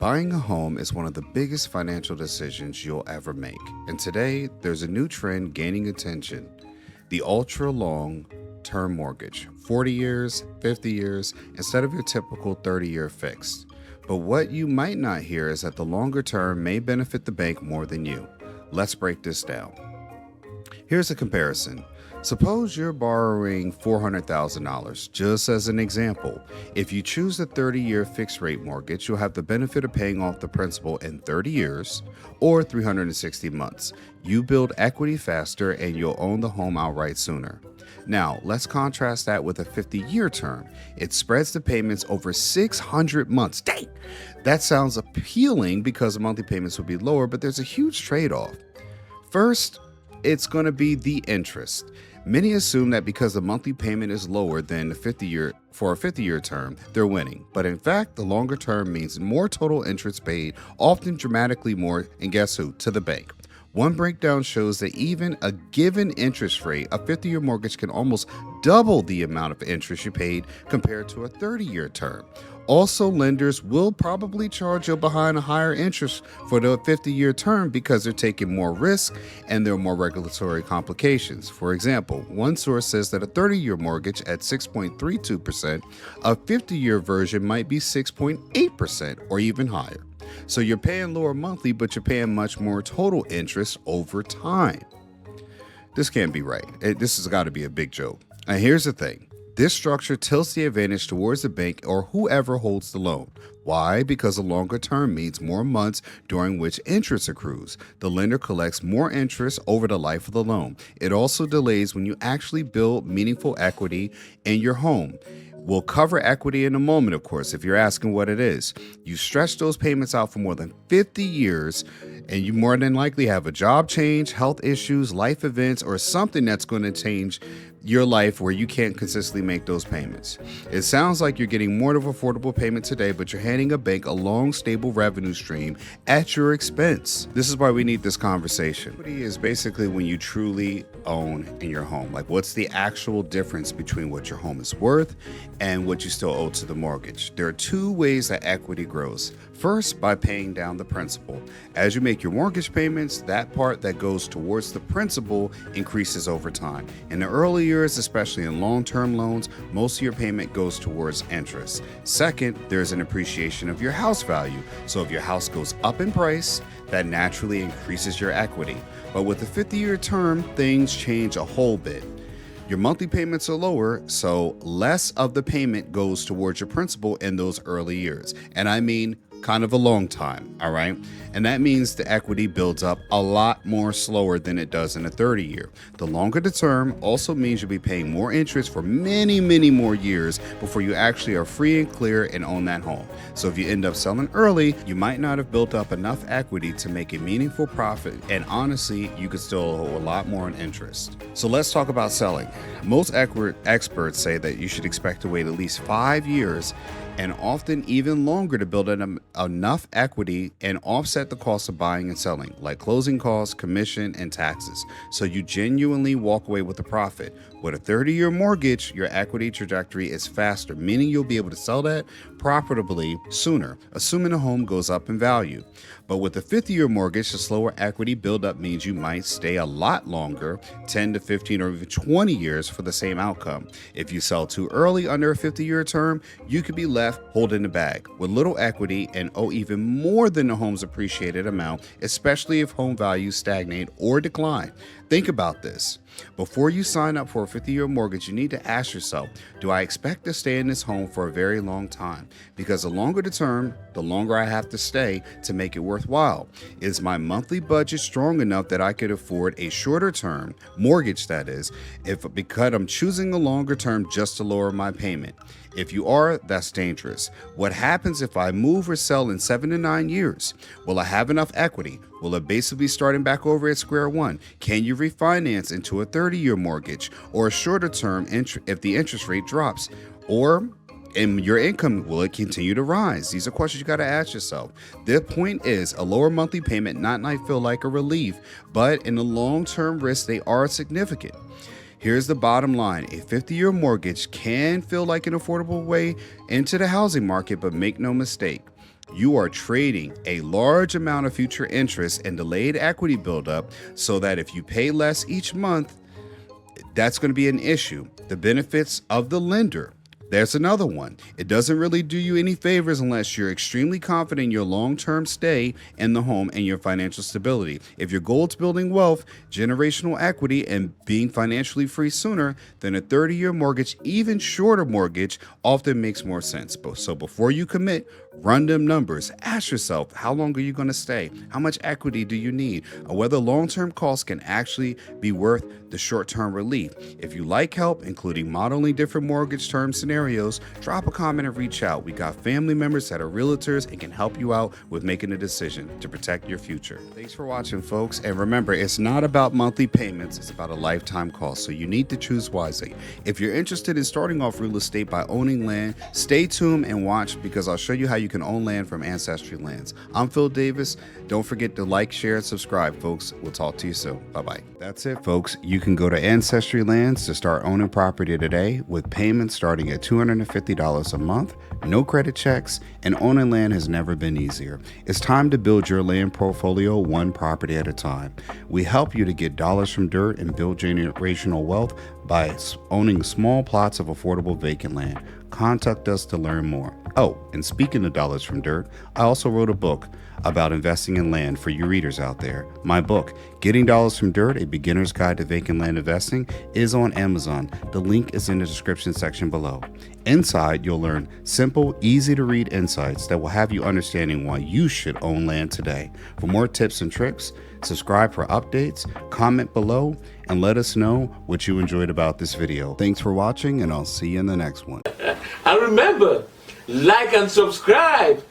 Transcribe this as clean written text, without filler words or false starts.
Buying a home is one of the biggest financial decisions you'll ever make. And today, there's a new trend gaining attention: the ultra long term mortgage, 40 years, 50 years, instead of your typical 30-year fixed. But what you might not hear is that the longer term may benefit the bank more than you. Let's break this down. Here's a comparison. Suppose you're borrowing $400,000, just as an example. If you choose a 30-year fixed rate mortgage, you'll have the benefit of paying off the principal in 30 years or 360 months. You build equity faster and you'll own the home outright sooner. Now, let's contrast that with a 50-year term. It spreads the payments over 600 months. Dang! That sounds appealing because the monthly payments will be lower, but there's a huge trade-off. First, it's going to be the interest. Many assume that because the monthly payment is lower than for a 50-year term, they're winning. But in fact, the longer term means more total interest paid, often dramatically more, and guess who? To the bank. One breakdown shows that even a given interest rate, a 50-year mortgage can almost double the amount of interest you paid compared to a 30-year term. Also, lenders will probably charge you behind a higher interest for the 50-year term because they're taking more risk and there are more regulatory complications. For example, one source says that a 30-year mortgage at 6.32%, a 50-year version might be 6.8% or even higher. So you're paying lower monthly, but you're paying much more total interest over time. This can't be right. This has got to be a big joke. And here's the thing. This structure tilts the advantage towards the bank or whoever holds the loan. Why? Because a longer term means more months during which interest accrues. The lender collects more interest over the life of the loan. It also delays when you actually build meaningful equity in your home. We'll cover equity in a moment, of course, if you're asking what it is. You stretch those payments out for more than 50 years, and you more than likely have a job change, health issues, life events, or something that's going to change your life where you can't consistently make those payments. It sounds like you're getting more of an affordable payment today, but you're handing a bank a long, stable revenue stream at your expense. This is why we need this conversation. Equity is basically when you truly own in your home. Like, what's the actual difference between what your home is worth and what you still owe to the mortgage? There are two ways that equity grows. First, by paying down the principal. As you make your mortgage payments, that part that goes towards the principal increases over time. In the early years, especially in long-term loans, most of your payment goes towards interest. Second, there's an appreciation of your house value. So if your house goes up in price, that naturally increases your equity. But with a 50-year term, things change a whole bit. Your monthly payments are lower, so less of the payment goes towards your principal in those early years. And I mean kind of a long time, all right? And that means the equity builds up a lot more slower than it does in a 30-year. The longer the term also means you'll be paying more interest for many, many more years before you actually are free and clear and own that home. So if you end up selling early, you might not have built up enough equity to make a meaningful profit, and honestly, you could still owe a lot more in interest. So let's talk about selling. Most experts say that you should expect to wait at least 5 years and often even longer to build enough equity and offset the cost of buying and selling, like closing costs, commission, and taxes, so you genuinely walk away with a profit. With a 30-year mortgage, your equity trajectory is faster, meaning you'll be able to sell that profitably sooner, assuming the home goes up in value. But with a 50-year mortgage, the slower equity buildup means you might stay a lot longer, 10 to 15 or even 20 years for the same outcome. If you sell too early under a 50-year term, you could be left holding the bag with little equity and owe even more than the home's appreciated amount, especially if home values stagnate or decline. Think about this. Before you sign up for a 50-year mortgage, you need to ask yourself, do I expect to stay in this home for a very long time? Because the longer the term, the longer I have to stay to make it worthwhile. Is my monthly budget strong enough that I could afford a shorter term mortgage, that is, because I'm choosing a longer term just to lower my payment? If you are, that's dangerous. What happens if I move or sell in 7 to 9 years? Will I have enough equity? Will it basically be starting back over at square one? Can you refinance into a 30-year mortgage or a shorter term if the interest rate drops? Or and your income, will it continue to rise? These are questions you got to ask yourself. The point is, a lower monthly payment might feel like a relief, but in the long-term risk, they are significant. Here's the bottom line. A 50-year mortgage can feel like an affordable way into the housing market, but make no mistake, You are trading a large amount of future interest and delayed equity buildup so that if you pay less each month, that's going to be an issue. The benefits of the lender. There's another one. It doesn't really do you any favors unless you're extremely confident in your long-term stay in the home and your financial stability. If your goal is building wealth, generational equity, and being financially free sooner, then a 30-year mortgage, even shorter mortgage, often makes more sense. So before you commit, run them numbers. Ask yourself, how long are you going to stay? How much equity do you need? Or whether long-term costs can actually be worth the short-term relief. If you like help, including modeling different mortgage term scenarios, drop a comment and reach out. We got family members that are realtors and can help you out with making a decision to protect your future. Thanks for watching, folks. And remember, it's not about monthly payments. It's about a lifetime cost. So you need to choose wisely. If you're interested in starting off real estate by owning land, stay tuned and watch, because I'll show you how you can own land from Ancestry Lands. I'm Phil Davis. Don't forget to like, share, and subscribe, folks. We'll talk to you soon. Bye-bye. That's it, folks. You can go to Ancestry Lands to start owning property today with payments starting at $250 a month, no credit checks, and owning land has never been easier. It's time to build your land portfolio one property at a time. We help you to get dollars from dirt and build generational wealth by owning small plots of affordable vacant land. Contact us to learn more. Oh, and speaking of dollars from dirt, I also wrote a book about investing in land for you readers out there. My book, Getting Dollars from Dirt, A Beginner's Guide to Vacant Land Investing, is on Amazon. The link is in the description section below. Inside, you'll learn simple, easy to read insights that will have you understanding why you should own land today. For more tips and tricks, subscribe for updates, comment below, and let us know what you enjoyed about this video. Thanks for watching, and I'll see you in the next one. And remember, like and subscribe.